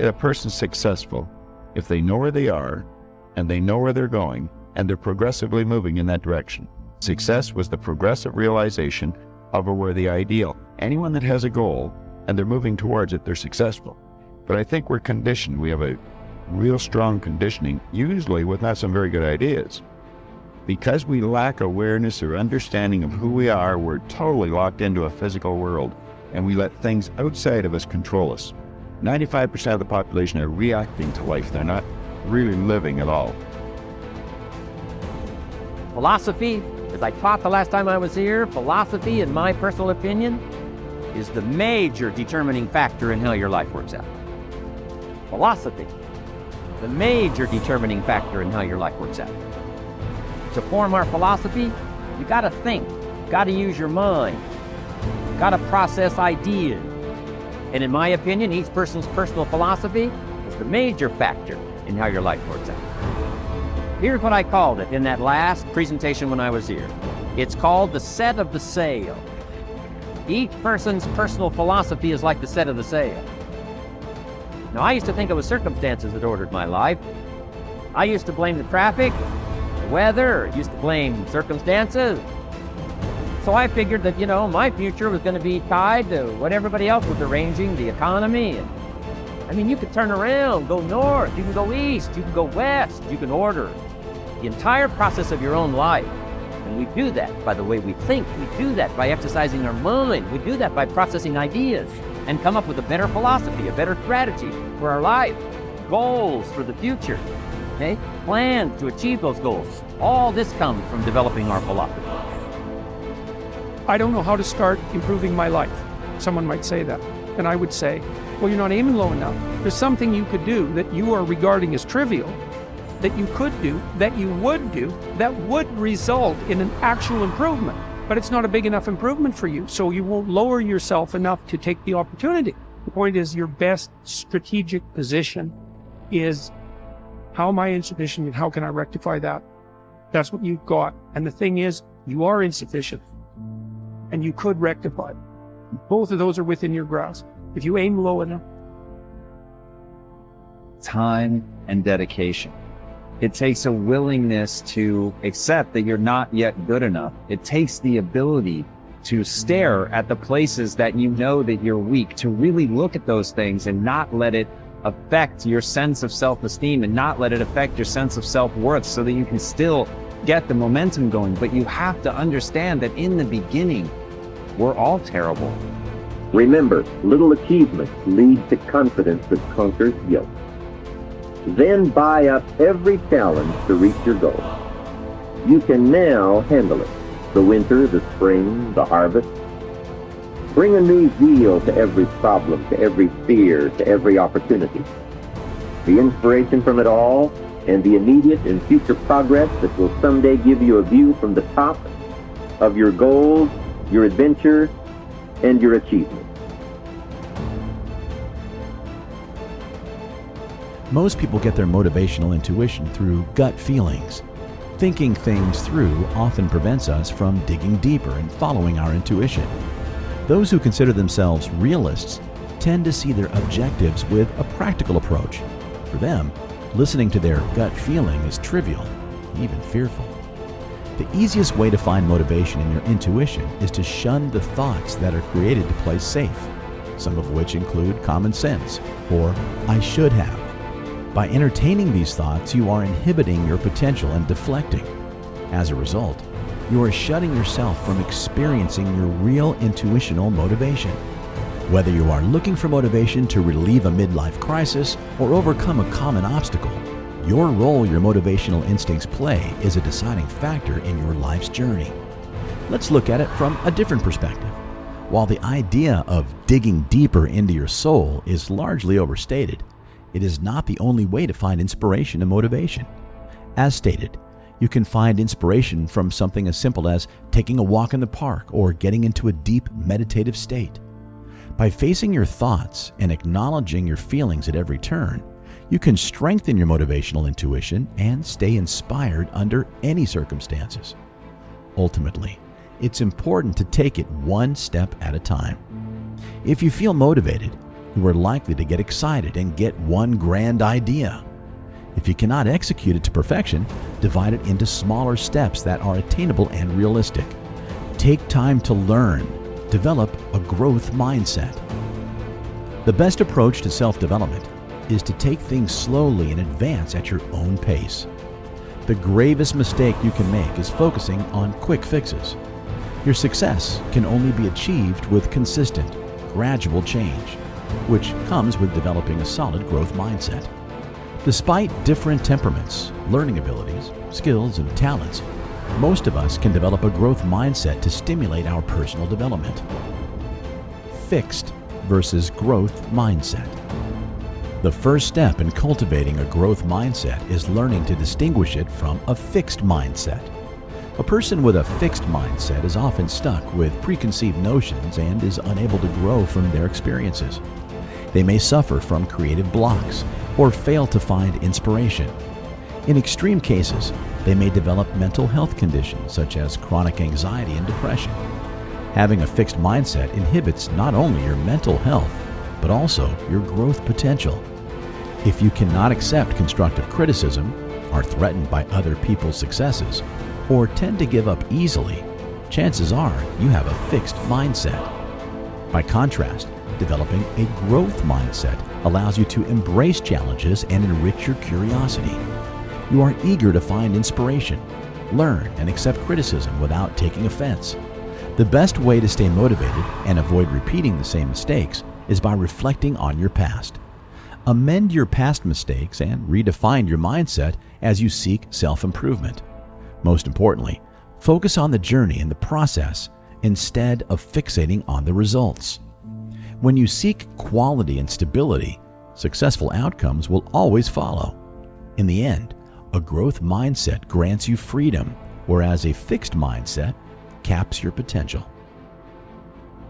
a person's successful if they know where they are and they know where they're going and they're progressively moving in that direction. Success was the progressive realization of a worthy ideal. Anyone that has a goal and they're moving towards it, they're successful. But I think we're conditioned. We have a real strong conditioning, usually with not some very good ideas. Because we lack awareness or understanding of who we are, we're totally locked into a physical world, and we let things outside of us control us. 95% of the population are reacting to life. They're not really living at all. Philosophy, as I taught the last time I was here, philosophy, in my personal opinion, is the major determining factor in how your life works out. Philosophy, the major determining factor in how your life works out. To form our philosophy, you gotta think, gotta use your mind, gotta process ideas. And in my opinion, each person's personal philosophy is the major factor in how your life works out. Here's what I called it in that last presentation when I was here. It's called the set of the sail. Each person's personal philosophy is like the set of the sail. Now, I used to think it was circumstances that ordered my life. I used to blame the traffic, the weather, used to blame circumstances. So I figured that, my future was going to be tied to what everybody else was arranging, the economy. And, you could turn around, go north, you can go east, you can go west, you can order the entire process of your own life. And we do that by the way we think. We do that by exercising our mind. We do that by processing ideas and come up with a better philosophy, a better strategy for our life, goals for the future, okay? Plans to achieve those goals. All this comes from developing our philosophy. I don't know how to start improving my life. Someone might say that. And I would say, well, you're not aiming low enough. There's something you could do that you are regarding as trivial, that you could do, that you would do, that would result in an actual improvement. But it's not a big enough improvement for you, so you won't lower yourself enough to take the opportunity. The point is, your best strategic position is, how am I insufficient and how can I rectify that? That's what you've got. And the thing is, you are insufficient and you could rectify it. Both of those are within your grasp. If you aim low enough. Time and dedication. It takes a willingness to accept that you're not yet good enough. It takes the ability to stare at the places that you know that you're weak, to really look at those things and not let it affect your sense of self-esteem and not let it affect your sense of self-worth, so that you can still get the momentum going. But you have to understand that in the beginning, we're all terrible. Remember, little achievements lead to confidence that conquers guilt. Then buy up every challenge to reach your goal. You can now handle it. The winter, the spring, the harvest. Bring a new zeal to every problem, to every fear, to every opportunity. The inspiration from it all and the immediate and future progress that will someday give you a view from the top of your goals, your adventure, and your achievements. Most people get their motivational intuition through gut feelings. Thinking things through often prevents us from digging deeper and following our intuition. Those who consider themselves realists tend to see their objectives with a practical approach. For them, listening to their gut feeling is trivial, even fearful. The easiest way to find motivation in your intuition is to shun the thoughts that are created to play safe, some of which include common sense or I should have. By entertaining these thoughts, you are inhibiting your potential and deflecting. As a result, you are shutting yourself from experiencing your real intuitional motivation. Whether you are looking for motivation to relieve a midlife crisis or overcome a common obstacle, your role your motivational instincts play is a deciding factor in your life's journey. Let's look at it from a different perspective. While the idea of digging deeper into your soul is largely overstated, it is not the only way to find inspiration and motivation. As stated, you can find inspiration from something as simple as taking a walk in the park or getting into a deep meditative state. By facing your thoughts and acknowledging your feelings at every turn, you can strengthen your motivational intuition and stay inspired under any circumstances. Ultimately, it's important to take it one step at a time. If you feel motivated, you are likely to get excited and get one grand idea. If you cannot execute it to perfection, divide it into smaller steps that are attainable and realistic. Take time to learn. Develop a growth mindset. The best approach to self-development is to take things slowly and advance at your own pace. The gravest mistake you can make is focusing on quick fixes. Your success can only be achieved with consistent, gradual change, which comes with developing a solid growth mindset. Despite different temperaments, learning abilities, skills, and talents, most of us can develop a growth mindset to stimulate our personal development. Fixed versus growth mindset. The first step in cultivating a growth mindset is learning to distinguish it from a fixed mindset. A person with a fixed mindset is often stuck with preconceived notions and is unable to grow from their experiences. They may suffer from creative blocks or fail to find inspiration. In extreme cases, they may develop mental health conditions such as chronic anxiety and depression. Having a fixed mindset inhibits not only your mental health, but also your growth potential. If you cannot accept constructive criticism, are threatened by other people's successes, or tend to give up easily, chances are you have a fixed mindset. By contrast, developing a growth mindset allows you to embrace challenges and enrich your curiosity. You are eager to find inspiration, learn, and accept criticism without taking offense. The best way to stay motivated and avoid repeating the same mistakes is by reflecting on your past. Amend your past mistakes and redefine your mindset as you seek self-improvement. Most importantly, focus on the journey and the process instead of fixating on the results. When you seek quality and stability, successful outcomes will always follow. In the end, a growth mindset grants you freedom, whereas a fixed mindset caps your potential.